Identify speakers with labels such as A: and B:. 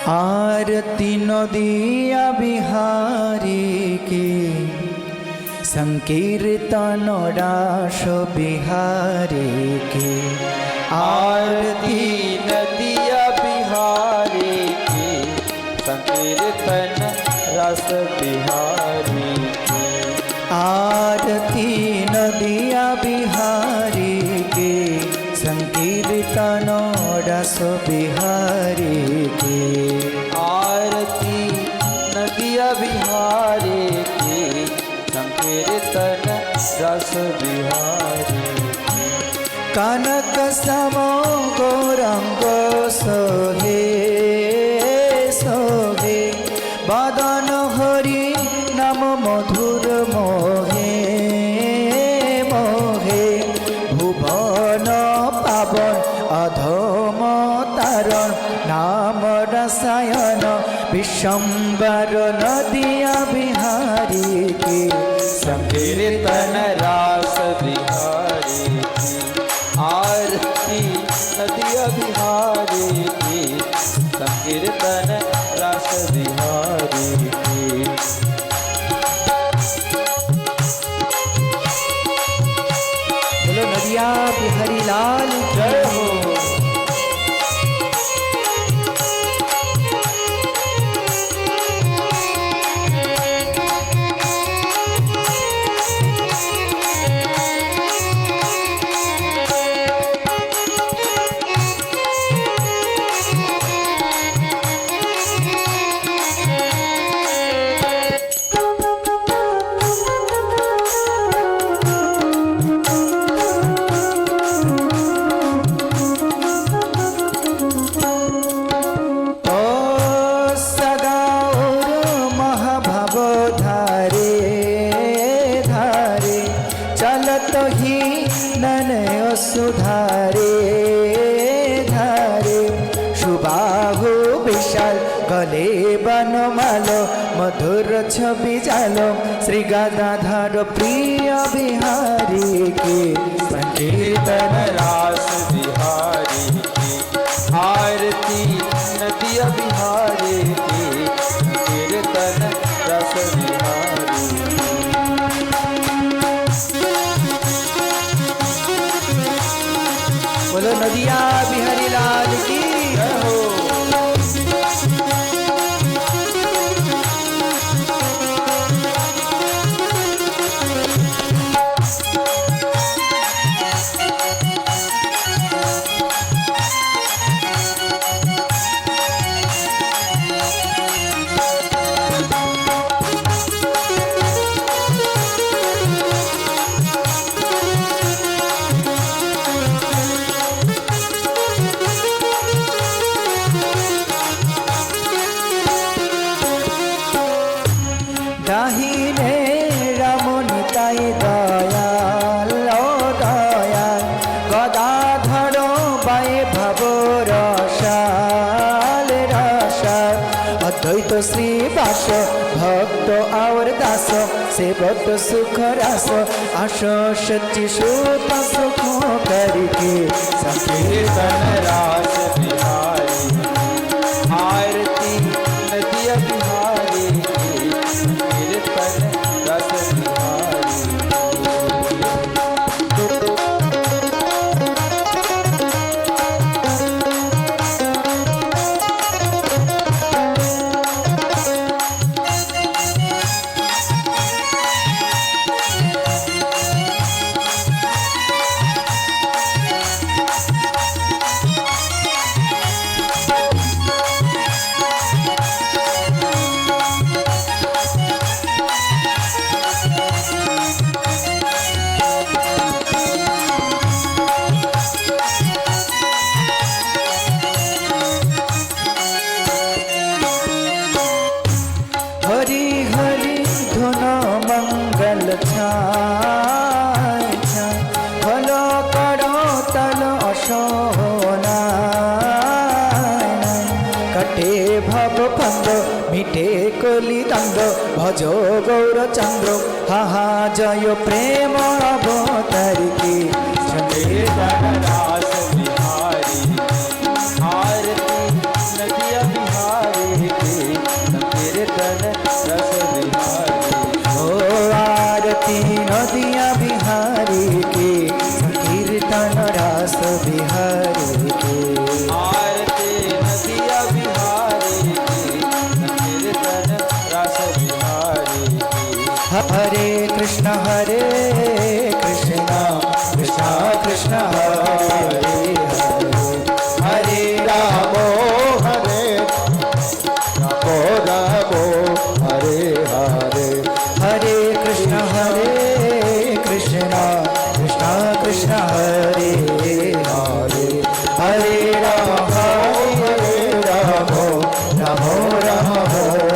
A: आरती नदिया बिहारी के संकीर्तन रास बिहारी के।
B: आरती नदिया बिहारी के संकीर्तन रस बिहारी के।
A: आरती नदिया बिहारी के संकीर्तन रस बिहारी के।
B: आरती नदिया बिहारी के संकीर्तन रस बिहारी।
A: कनक सम गौरंग सोहे सोहे बदन हरि नाम मधुर मोहे मोहे। भुवन पावन अधम तारण नाम रसायन विश्वम्बर नदिया बिहारी के
B: संकीर्तन रास बिहारी की। आरती नदिया बिहारी की संकीर्तन रस बिहारी की।
A: बोलो नदिया बिहारी लाल
B: जय हो।
A: सुधारे धारे सुबाहु विशाल गले बनमाल मधुर छवि जालो श्री गदाधर प्रिय बिहारी के
B: संकीर्तन रास बिहारी की। आरती नदिया बिहारी की संकीर्तन रस बिहारी।
A: बोलो नदिया बिहारी लाल की
B: जय हो।
A: दाहिने रामनिताय दयाल दयाल गदाधर बाए भव रसाल रसाल अद्वैत श्रीवास भक्त और दास सेवक सुख रास आश सच्ची सुख सुख करके
B: संकीर्तन रास बिहारी। आरती नदिया बिहारी की संकीर्तन रस बिहारी।
A: हरि हरि धुन मंगल छाय छाय फल करो तल असोना कटे भव फंद मिटे कलि दंड भजो गौर चंद्र हाहा जय प्रेम अवतारी की
B: संकीर्तन रास बिहारी। आरती नदिया बिहारी
A: हरे कृष्ण कृष्ण कृष्ण हरे हरे हरे
B: रामो हरे रामो रामो हरे हरे
A: हरे कृष्ण कृष्ण कृष्ण हरे हरे हरे राम रामो रामो राम